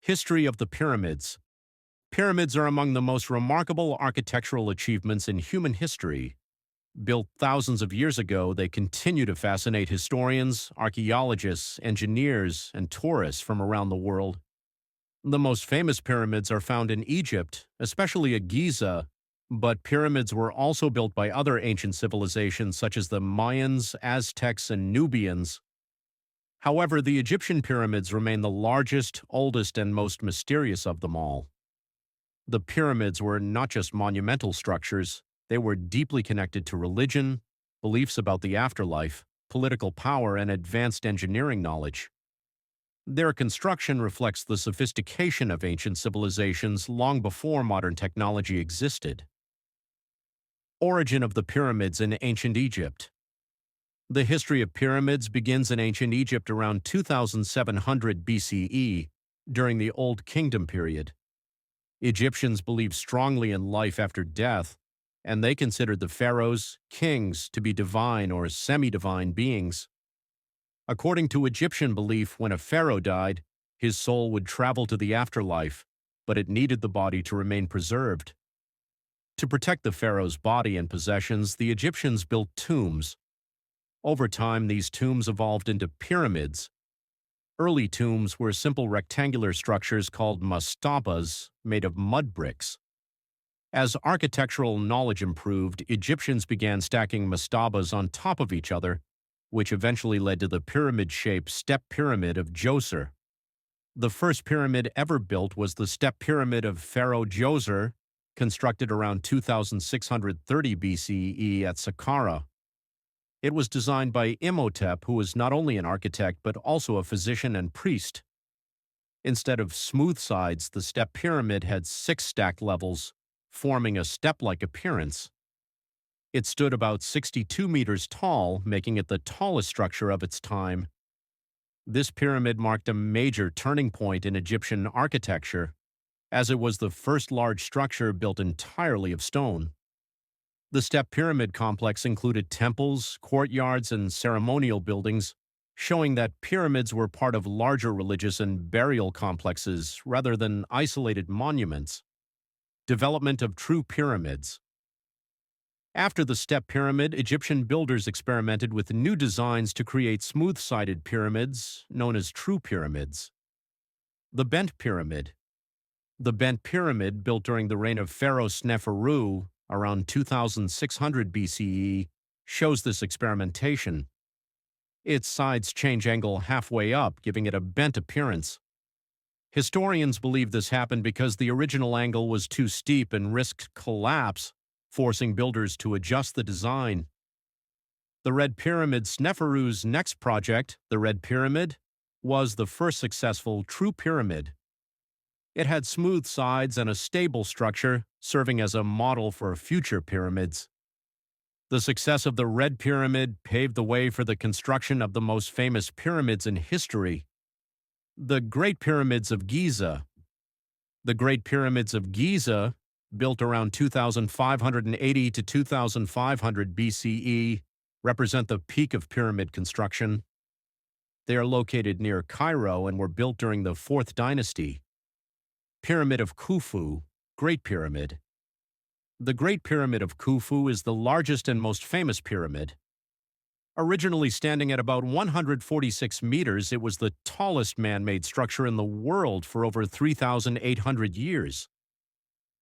History of the pyramids. Pyramids are among the most remarkable architectural achievements in human history. Built thousands of years ago, they continue to fascinate historians, archaeologists, engineers, and tourists from around the world. The most famous pyramids are found in Egypt, especially at Giza, but pyramids were also built by other ancient civilizations such as the Mayans, Aztecs, and Nubians. However, the Egyptian pyramids remain the largest, oldest, and most mysterious of them all. The pyramids were not just monumental structures, they were deeply connected to religion, beliefs about the afterlife, political power, and advanced engineering knowledge. Their construction reflects the sophistication of ancient civilizations long before modern technology existed. Origin of the pyramids in ancient Egypt. The history of pyramids begins in ancient Egypt around 2700 BCE, during the Old Kingdom period. Egyptians believed strongly in life after death, and they considered the pharaohs, kings, to be divine or semi-divine beings. According to Egyptian belief, when a pharaoh died, his soul would travel to the afterlife, but it needed the body to remain preserved. To protect the pharaoh's body and possessions, the Egyptians built tombs. Over time, these tombs evolved into pyramids. Early tombs were simple rectangular structures called mastabas, made of mud bricks. As architectural knowledge improved, Egyptians began stacking mastabas on top of each other, which eventually led to the pyramid-shaped step pyramid of Djoser. The first pyramid ever built was the step pyramid of Pharaoh Djoser, constructed around 2630 BCE at Saqqara. It was designed by Imhotep, who was not only an architect but also a physician and priest. Instead of smooth sides, the step pyramid had 6 stacked levels, forming a step-like appearance. It stood about 62 meters tall, making it the tallest structure of its time. This pyramid marked a major turning point in Egyptian architecture, as it was the first large structure built entirely of stone. The step pyramid complex included temples, courtyards, and ceremonial buildings, showing that pyramids were part of larger religious and burial complexes rather than isolated monuments. Development of true pyramids. After the step pyramid, Egyptian builders experimented with new designs to create smooth-sided pyramids, known as true pyramids. The bent pyramid. The bent pyramid, built during the reign of Pharaoh Sneferu, around 2600 BCE, shows this experimentation. Its sides change angle halfway up, giving it a bent appearance. Historians believe this happened because the original angle was too steep and risked collapse, forcing builders to adjust the design. The Red Pyramid. Sneferu's next project, the Red Pyramid, was the first successful true pyramid. It had smooth sides and a stable structure, serving as a model for future pyramids. The success of the Red Pyramid paved the way for the construction of the most famous pyramids in history. The Great Pyramids of Giza. The Great Pyramids of Giza, built around 2580 to 2500 BCE, represent the peak of pyramid construction. They are located near Cairo and were built during the 4th dynasty. Pyramid of Khufu, Great Pyramid. The Great Pyramid of Khufu is the largest and most famous pyramid. Originally standing at about 146 meters, it was the tallest man-made structure in the world for over 3,800 years.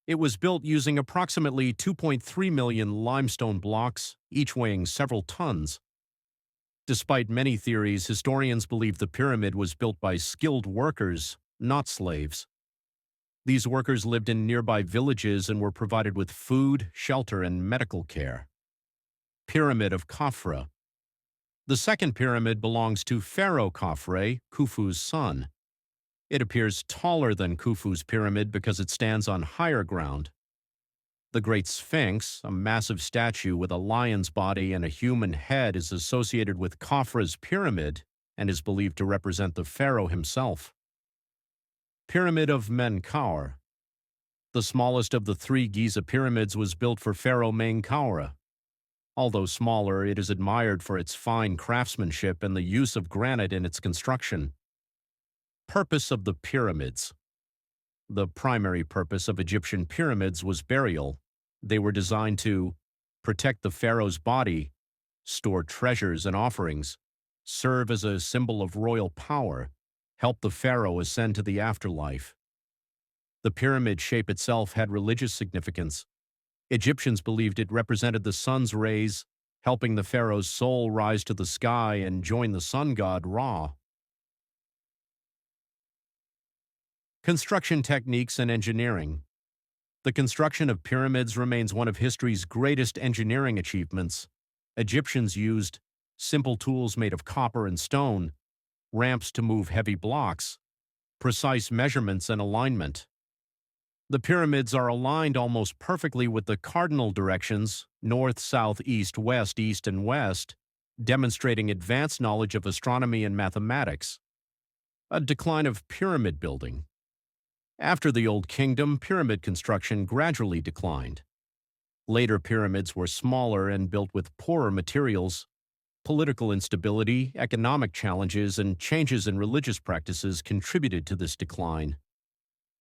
It was built using approximately 2.3 million limestone blocks, each weighing several tons. Despite many theories, historians believe the pyramid was built by skilled workers, not slaves. These workers lived in nearby villages and were provided with food, shelter, and medical care. Pyramid of Khafra. The second pyramid belongs to Pharaoh Khafre, Khufu's son. It appears taller than Khufu's pyramid because it stands on higher ground. The Great Sphinx, a massive statue with a lion's body and a human head, is associated with Khafre's pyramid and is believed to represent the pharaoh himself. Pyramid of Menkaure. The smallest of the 3 Giza pyramids was built for Pharaoh Menkaure. Although smaller, it is admired for its fine craftsmanship and the use of granite in its construction. Purpose of the pyramids. The primary purpose of Egyptian pyramids was burial. They were designed to protect the pharaoh's body, store treasures and offerings, serve as a symbol of royal power, help the pharaoh ascend to the afterlife. The pyramid shape itself had religious significance. Egyptians believed it represented the sun's rays, helping the pharaoh's soul rise to the sky and join the sun god Ra. Construction techniques and engineering. The construction of pyramids remains one of history's greatest engineering achievements. Egyptians used simple tools made of copper and stone, ramps to move heavy blocks, precise measurements and alignment. The pyramids are aligned almost perfectly with the cardinal directions, north, south, east, and west, demonstrating advanced knowledge of astronomy and mathematics. A decline of pyramid building. After the Old Kingdom, pyramid construction gradually declined. Later pyramids were smaller and built with poorer materials. Political instability, economic challenges, and changes in religious practices contributed to this decline.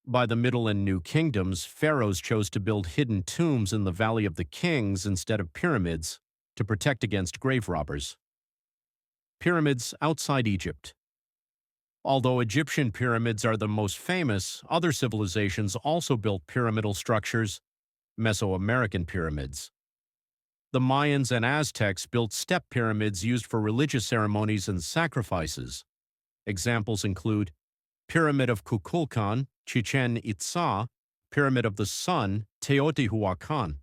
By the Middle and New Kingdoms, pharaohs chose to build hidden tombs in the Valley of the Kings instead of pyramids to protect against grave robbers. Pyramids outside Egypt. Although Egyptian pyramids are the most famous, other civilizations also built pyramidal structures, Mesoamerican pyramids. The Mayans and Aztecs built step pyramids used for religious ceremonies and sacrifices. Examples include Pyramid of Kukulkan, Chichen Itza, Pyramid of the Sun, Teotihuacan.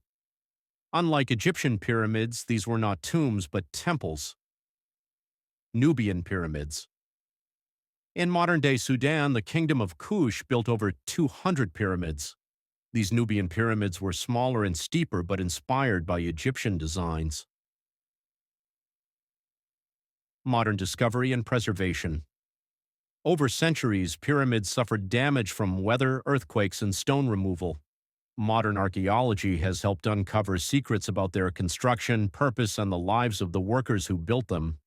Unlike Egyptian pyramids, these were not tombs but temples. Nubian pyramids. In modern-day Sudan, the Kingdom of Kush built over 200 pyramids. These Nubian pyramids were smaller and steeper but inspired by Egyptian designs. Modern discovery and preservation. Over centuries, pyramids suffered damage from weather, earthquakes, and stone removal. Modern archaeology has helped uncover secrets about their construction, purpose, and the lives of the workers who built them.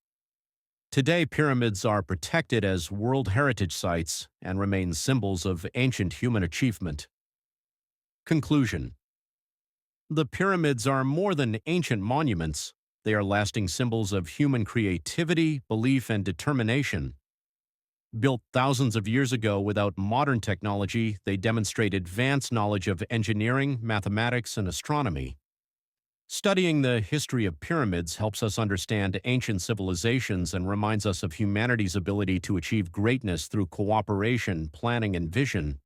Today, pyramids are protected as World Heritage Sites and remain symbols of ancient human achievement. Conclusion. The pyramids are more than ancient monuments. They are lasting symbols of human creativity, belief, and determination. Built thousands of years ago without modern technology, they demonstrate advanced knowledge of engineering, mathematics, and astronomy. Studying the history of pyramids helps us understand ancient civilizations and reminds us of humanity's ability to achieve greatness through cooperation, planning, and vision.